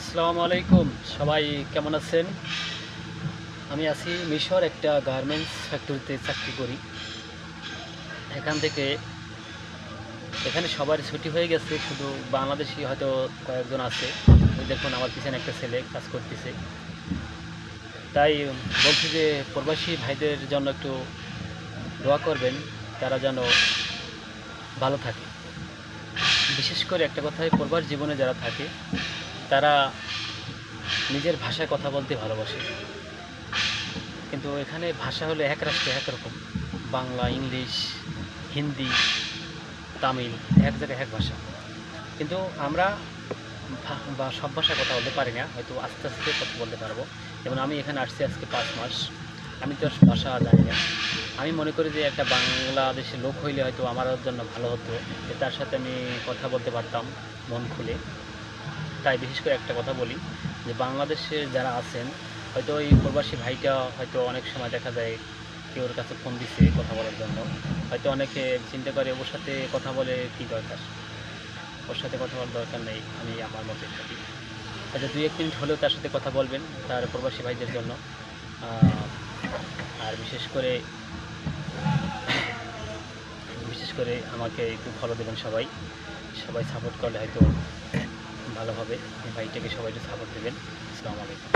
আসসালামু আলাইকুম, সবাই কেমন আছেন? আমি আছি মিশর একটা গার্মেন্টস ফ্যাক্টরিতে চাকরি করি। এখান থেকে এখানে সবার ছুটি হয়ে গেছে, শুধু বাংলাদেশি হয়তো কয়েকজন আছে। ওই দেখুন আমার পিছনে একটা ছেলে কাজ করতেছে। তাই বলছি যে প্রবাসী ভাইদের জন্য একটু দোয়া করবেন, তারা যেন ভালো থাকে। বিশেষ করে একটা কথাই, প্রবাস জীবনে যারা থাকে তারা নিজের ভাষায় কথা বলতে ভালোবাসে, কিন্তু এখানে ভাষা হলো এক রাষ্ট্রে একরকম। বাংলা, ইংলিশ, হিন্দি, তামিল, এক জায়গায় এক ভাষা। কিন্তু আমরা বা সব ভাষায় কথা বলতে পারি না, হয়তো আস্তে আস্তে কথা বলতে পারবো। যেমন আমি এখানে আসছি আজকে 5 মাস, আমি তো ভাষা জানি না। আমি মনে করি যে একটা বাংলাদেশের লোক হইলে হয়তো আমার জন্য ভালো হতো, যে তার সাথে আমি কথা বলতে পারতাম মন খুলে। তাই বিশেষ করে একটা কথা বলি, যে বাংলাদেশে যারা আছেন, হয়তো ওই প্রবাসী ভাইটা হয়তো অনেক সময় দেখা যায় কেউর কাছে ফোন দিছে কথা বলার জন্য, হয়তো অনেকে চিন্তা করে ওর সাথে কথা বলে কী দরকার, ওর সাথে কথা বলার দরকার নেই। আমি আমার মতে থাকি, হয়তো 2-1 মিনিট হলেও তার সাথে কথা বলবেন, তার প্রবাসী ভাইদের জন্য। আর বিশেষ করে আমাকে একটু ফলো দেবেন সবাই। সবাই সাপোর্ট করলে হয়তো ভালো হবে। এই ভাইটাকে সবাই একটু সাপোর্ট দেবেন। আসসালামু আলাইকুম।